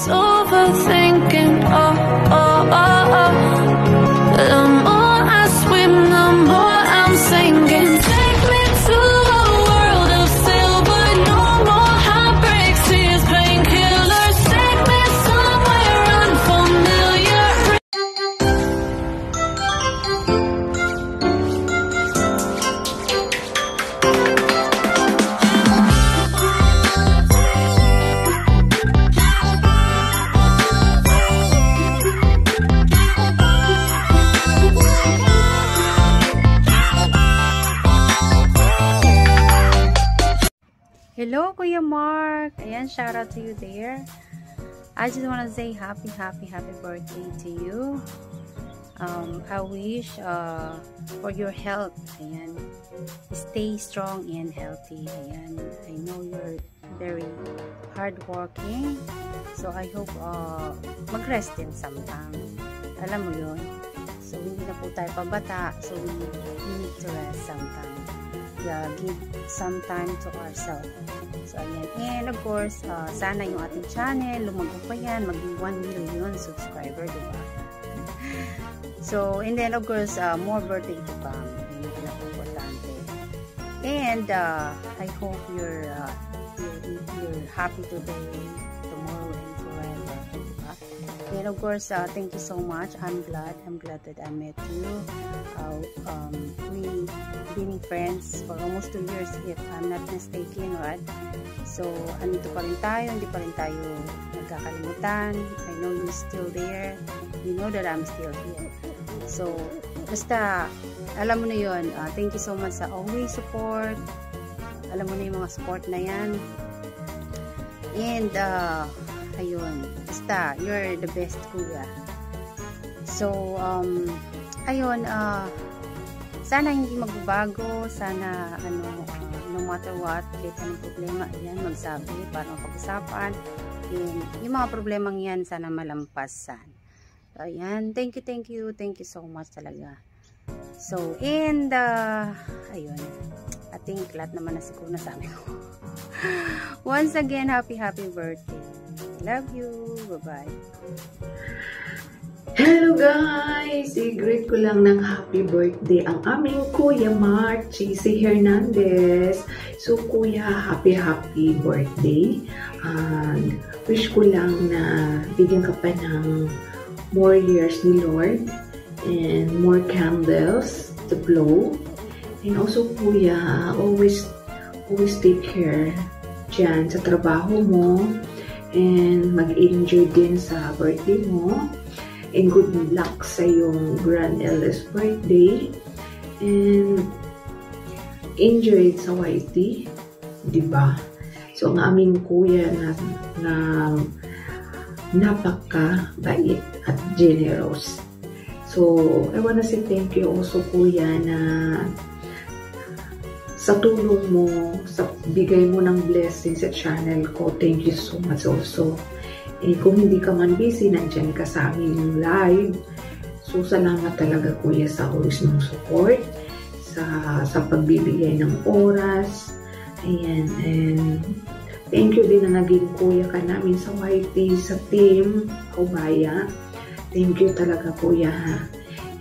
overthinking. Oh, oh, oh, oh. The more I swim, the more I'm sinking. Take me to a world of silver. No more heartbreaks, tears, painkillers. Take me somewhere unfamiliar. Hello, Kuya Mark. Ayan, shout out to you there. I just want to say happy birthday to you. I wish for your health. Ayan. Stay strong and healthy. Ayan. I know you're very hardworking. So, I hope mag-rest din sometime. Alam mo yun. So, hindi na po tayo pabata. So, we need to rest sometime. Yeah, give some time to ourselves. So, ayan. And, of course, sana yung ating channel, lumago pa yan, maging 1 million subscriber, diba? So, and then, of course, more birthday to come. Yun yung importante. And, I hope you're happy today, tomorrow, and forever, diba? And, of course, thank you so much. I'm glad that I met you. We've been friends for almost 2 years, if I'm not mistaken, right? So, andito pa rin tayo, hindi pa rin tayo nagkakalimutan. I know you're still there. You know that I'm still here. So, basta, alam mo na yun. Thank you so much sa always support. Alam mo na yung mga support na yan. And, ayun. Basta, you're the best, kuya. So, ayun, sana hindi magbabago, sana no matter what, kahit anong problema, ayan, magsabi para mapag-usapan. Yung mga problemang yan, sana malampasan. So, ayan, thank you so much talaga. So, and, ayun, I think lahat naman na siguro nasabi ko. Once again, happy birthday. Love you. Bye-bye. Hello guys! I-greet ko lang ng happy birthday ang aming Kuya Mark JC Hernandez. So Kuya, happy birthday. And wish ko lang na bigyan ka pa ng more years ni Lord and more candles to blow. And also Kuya, always take care dyan sa trabaho mo and mag-enjoy din sa birthday mo. And good luck sa yung Grand Eldest birthday. And enjoy it sa YT. Diba? So, ang aming kuya na napaka-bait at generous. So, I wanna say thank you also, kuya, na sa tulong mo, sa bigay mo ng blessing sa channel ko. Thank you so much also. Eh, kung hindi ka man busy, nandyan ka sa aming live. So, salamat talaga kuya sa always mong support, sa pagbibigay ng oras. Ayan, and thank you din na naging kuya ka namin sa YT, sa team, Kaubaya. Thank you talaga kuya ha.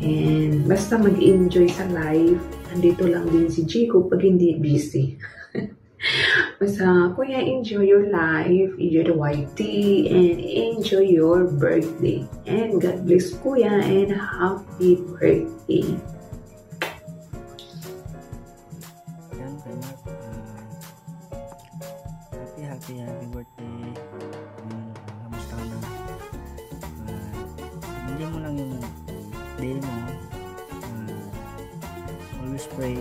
And basta mag-enjoy sa live. Andito lang din si Chico pag hindi busy. Basta, kuya, enjoy your life, enjoy the YT, and enjoy your birthday. And God bless, kuya, and happy birthday. Yan, kay Mark. Happy birthday. Kamusta ka na? Hindi mo lang yung day mo. Always pray.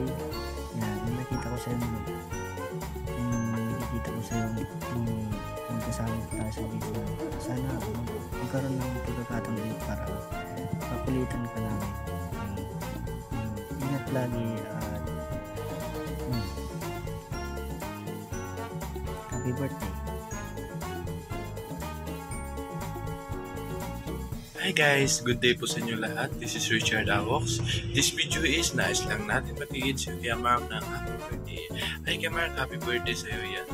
Yan, nakita ko sa'yo magkasama tayo sa video. Sana magkaroon ng pagkakataon ulit para pakulitan ka namin. Ingat lagi at happy birthday. Hi guys! Good day po sa inyo lahat. This is Richard Avox. This video is nais lang natin batiin si Kuya Mark ng happy birthday. Hi Kuya Mark, happy birthday sa iyo yan.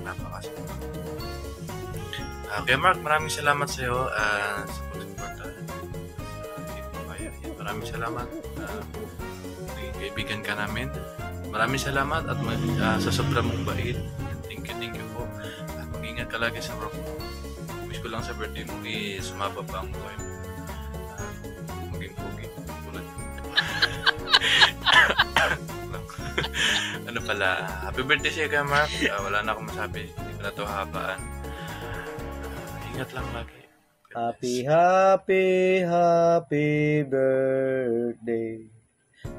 Napakasama. Kaya Mark, maraming salamat sa iyo sa pagsuporta sa Team Pabaya. Maraming salamat. Naging kaibigan ka namin. Maraming salamat at sa sobrang mong bait. Thank you po. At mag-ingat ka lagi sa work mo. Wish ko lang sa birthday mo sumaba pa ang buhay mo. Maging pogi. Tulad ko. Ano pala, happy birthday sa'yo kay Mark. Wala na akong masabi. Hindi ko na ito habaan. Ingat lang lagi. Happy birthday.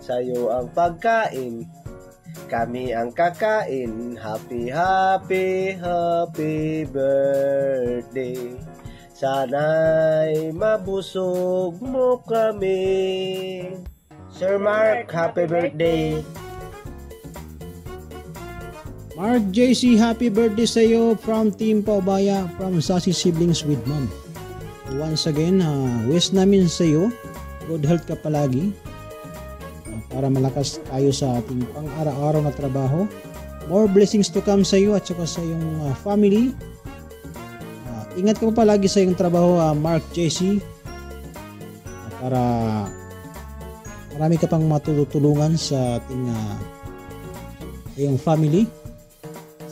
Sa'yo ang pagkain, kami ang kakain. Happy birthday. Sana'y mabusog mo kami. Sir Mark, happy birthday. Mark JC, happy birthday sa iyo from Team Pabaya, from Sassy Siblings with Mom. Once again, wish namin sa iyo good health ka palagi para malakas tayo sa ating pang-araw-araw na trabaho. More blessings to come sa iyo at saka sa iyong family. Ingat ka pa palagi sa iyong trabaho, Mark JC, para marami ka pang matutulungan sa ating iyong family.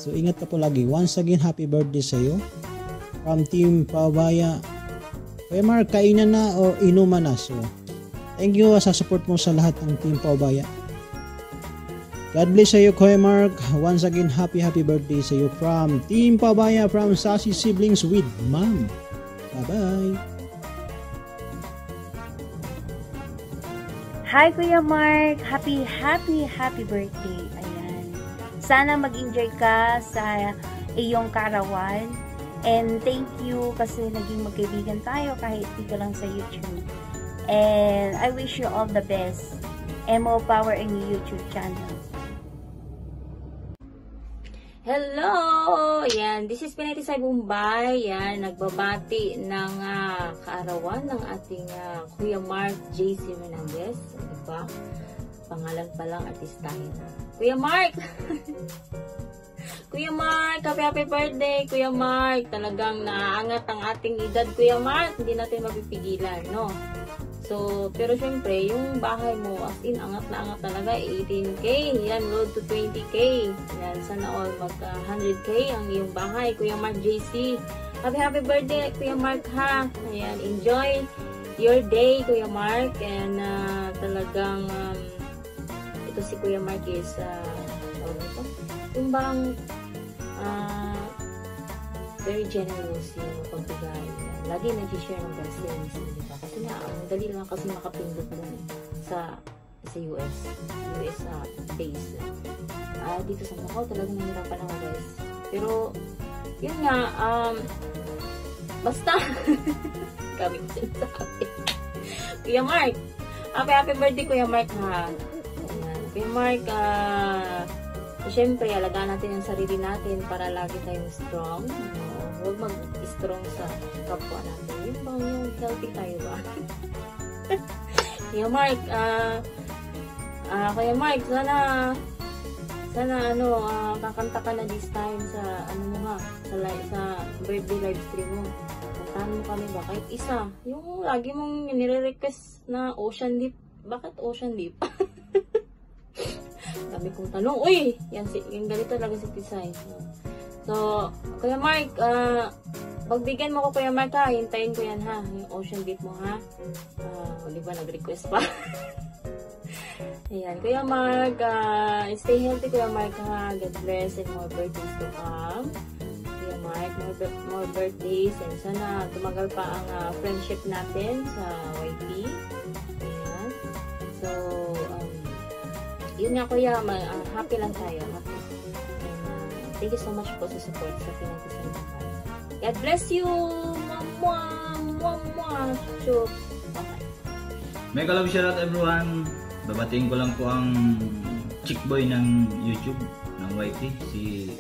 So ingat ka po lagi. Once again, happy birthday sa iyo from Team Pabaya. Kuya Mark, kainan na o inuman na? So thank you sa support mo sa lahat ng Team Pabaya. God bless sa iyo, Kuya Mark. Once again, happy birthday sa iyo from Team Pabaya, from Sassy Siblings with Mom. Bye-bye. Hi Kuya Mark, happy birthday. Ayan. Sana mag-enjoy ka sa iyong karawan. And thank you kasi naging magkaibigan tayo kahit dito lang sa YouTube. And I wish you all the best. And more power in your YouTube channel. Hello! Yan, this is Pinay Tisay Bombay. Yan, nagbabati ng kaarawan ng ating Kuya Mark JC Menandez. Diba? Pangalan pa lang, artistahin na. Kuya Mark! Kuya Mark, happy birthday, Kuya Mark. Talagang naaangat ang ating edad, Kuya Mark. Hindi natin mapipigilan, no? So, pero syempre, yung bahay mo, as in, angat na angat talaga, 18K. Yan, road to 20K. Yan, sana all mag 100K ang iyong bahay, Kuya Mark JC. Happy birthday, Kuya Mark, ha? Ayan, enjoy your day, Kuya Mark. And talagang, ito si Kuya Mark is, yung bang, very generous yung pagbigay. Lagi nag-share ng blessings, diba? Kasi nga, dali lang kasi makapindot dun sa US base. Dito sa Macau, talagang nahirapan ako, guys. Pero, yun nga, basta, kami ko sinasabi. Kuya Mark, happy birthday, Kuya Mark, ha? Ayan. Kuya Mark, siyempre, alagaan natin yung sarili natin para lagi tayong strong. Huwag mag-strong sa kapwa natin. Yung bang yung healthy tayo ba? Kuya Mark, Kuya Mark, sana kakanta ka na this time sa sa birthday live stream mo. Kantahan mo kami ba? Kahit isa. Yung lagi mong nire-request na Ocean Deep. Bakit Ocean Deep? Dami kong tanong. Uy! Yung ganito talaga si Tisay. So, Kuya Mark, pagbigyan mo ko, Kuya Mark, ha? Hintayin ko yan, ha? Yung Ocean Deep mo, ha? Di ba, nag-request pa? Ayan, Kuya Mark, stay healthy, Kuya Mark, ha? God bless and more birthdays to come. Kuya Mark, more birthdays and sana tumagal pa ang friendship natin sa YP. Ayan. So, yun nga, Kuya, happy lang tayo. Happy. And, thank you so much po sa support sa Pinay Tisay Bombay. God bless you! Mwah! Chup! Okay. Mega love shout out everyone! Babatiin ko lang po ang chick boy ng YouTube, ng YT, si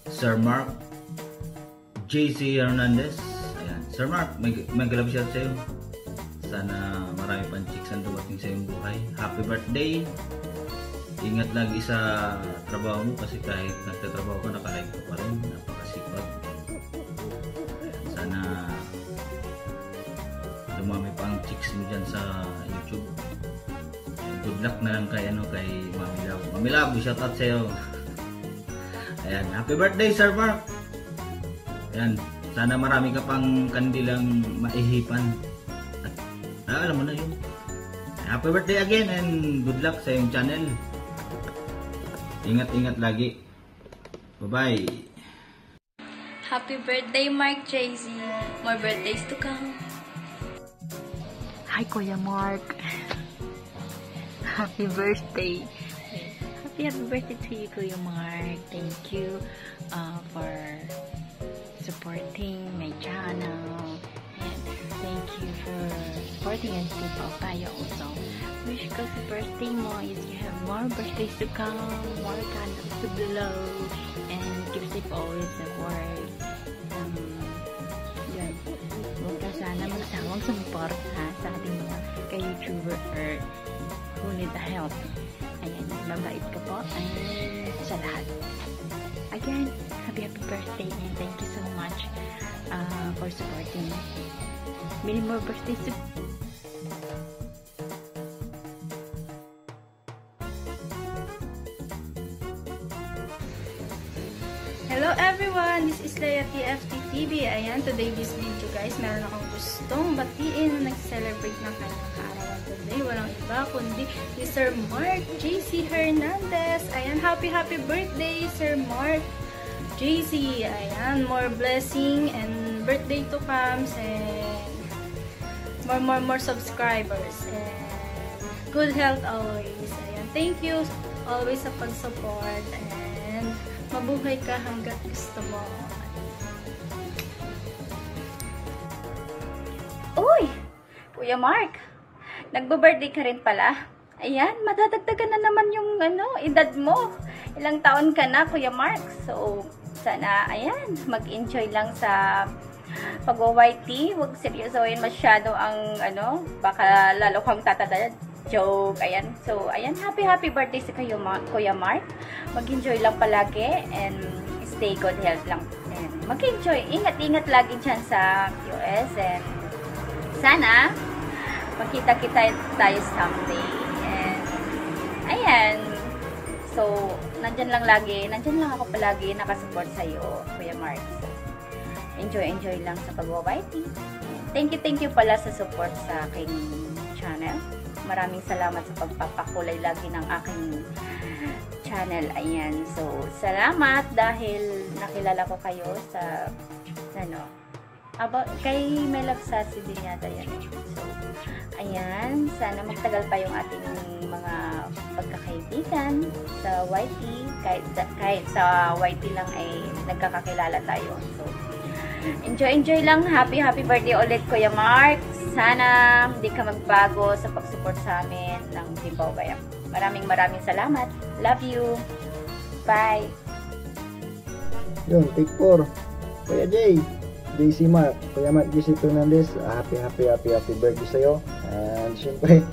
Sir Mark JC Hernandez. Ayan. Sir Mark, mega love shout out sa'yo. Sana marami pang chicks ang dumating sa iyong buhay. Happy birthday! Ingat lagi sa trabaho mo kasi kahit nagtatrabaho ka, nakalive ka pa rin. Napakasipag. luck na lang kay Mami Love. Mami Love, shout out sa'yo. Ayan, happy birthday Sir Mark. Ayan, sana marami ka pang kandilang maihipan. At alam mo na yun. Happy birthday again and good luck sa iyong channel. Ingat-ingat lagi. Bye-bye. Happy birthday, Mark JC. More birthdays to come. Hi, Kuya Mark. Happy birthday. Happy birthday to you, Kuya Mark. Thank you for supporting my channel. And thank you for supporting and Team Paubaya also. Wish ko sa birthday mo is you have more birthdays to come, more candles to blow, and keep safe always at work. Yun. Huwag ka sana magsawang sumuporta sa ating mga ka-YouTuber or who need the help. Ayan, mabait ka po sa lahat. Again, happy birthday and thank you so much for supporting. Many more birthdays to Hello everyone! This is Leia TFT TV. Ayan, today this video guys, meron akong gustong batiin na nag-celebrate ng kanyang kaarawan today. Walang iba kundi si Sir Mark JC Hernandez. Ayan, happy birthday Sir Mark JC. Ayan, more blessing and birthday to come and more subscribers and good health always. Ayan, thank you always sa pag-support and mabuhay ka hanggat gusto mo. Uy! Kuya Mark! Nagbo-birthday ka rin pala? Ayan, madadagdagan na naman yung edad mo. Ilang taon ka na, Kuya Mark? So, sana, ayan, mag-enjoy lang sa pag-YT. Huwag seryosohin masyado ang, baka lalo kang tatadad. Joke, ayan. So, ayan, happy birthday sa kayo, Kuya Mark. Mag-enjoy lang palagi and stay good health lang. And mag-enjoy. Ingat-ingat lagi dyan sa US and sana makita-kita tayo someday. And ayan. So, nandyan lang ako palagi nakasupport sa'yo, Kuya Mark. So, enjoy lang sa pag-YT. Thank you pala sa support sa aking channel. Maraming salamat sa pagpapakulay lagi ng aking channel. Ayan. So, salamat dahil nakilala ko kayo sa kay Melab Sasi din yata yan. So, ayan. Sana magtagal pa yung ating mga pagkakaibigan sa YT. Kahit sa YT lang ay nagkakakilala tayo. So, enjoy lang. Happy birthday ulit, Kuya Mark. Sana hindi ka magbago sa pag-support sa amin ng Team Paubaya. Maraming salamat. Love you. Bye. Yun, take 4. Kuya Jay, JC Mark, Kuya Mark JC Hernandez, happy birthday sa'yo. And syempre,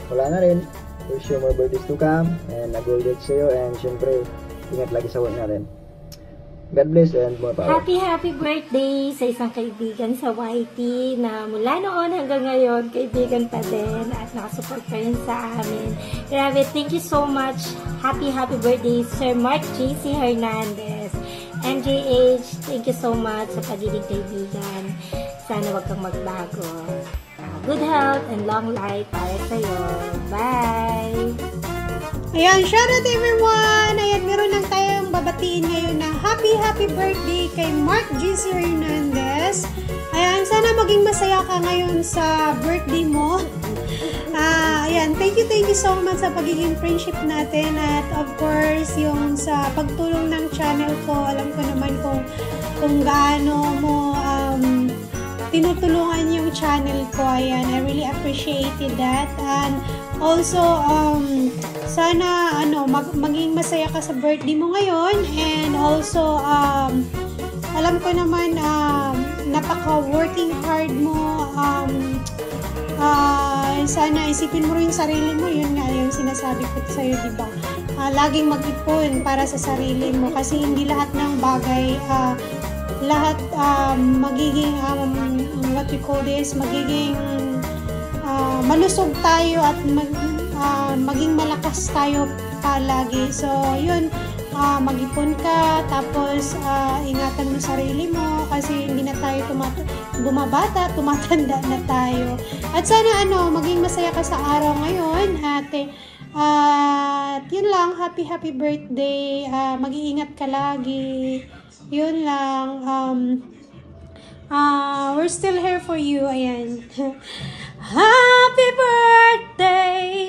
wala na rin. Wish you more birthdays to come. And nag-gold sa'yo. And syempre, ingat lagi sa work natin. God bless and more power. Happy birthday sa isang kaibigan sa YT na mula noon hanggang ngayon, kaibigan pa din at nakasupport pa rin sa amin. Grabe, thank you so much. Happy birthday, Sir Mark JC Hernandez. MJH, thank you so much sa pagiging kaibigan. Sana wag kang magbago. Good health and long life para sa'yo. Bye! Ayan, shout out everyone! Ayan, meron lang tayong babatiin ngayon na happy birthday kay Mark JC Hernandez. Ayan, sana maging masaya ka ngayon sa birthday mo. Ayan, thank you so much sa pagiging friendship natin at of course, yung sa pagtulong ng channel ko. Alam ko naman kung gaano mo tinutulungan yung channel ko. Ayan, I really appreciated that. And also, sana maging masaya ka sa birthday mo ngayon. And also, alam ko naman napaka-working hard mo. Sana isipin mo rin sarili mo. Yun nga yung sinasabi ko sa'yo, diba? Laging mag-ipon para sa sarili mo kasi hindi lahat ng bagay magiging what we call this, magiging malusog tayo at maging malakas tayo palagi. So, yun, mag-ipon ka, tapos ingatan mo sarili mo kasi hindi na tayo bumabata, tumatanda na tayo. At sana maging masaya ka sa araw ngayon, ate. At yun lang, happy birthday. Mag-iingat ka lagi. Yun lang. We're still here for you. Ayan. Happy birthday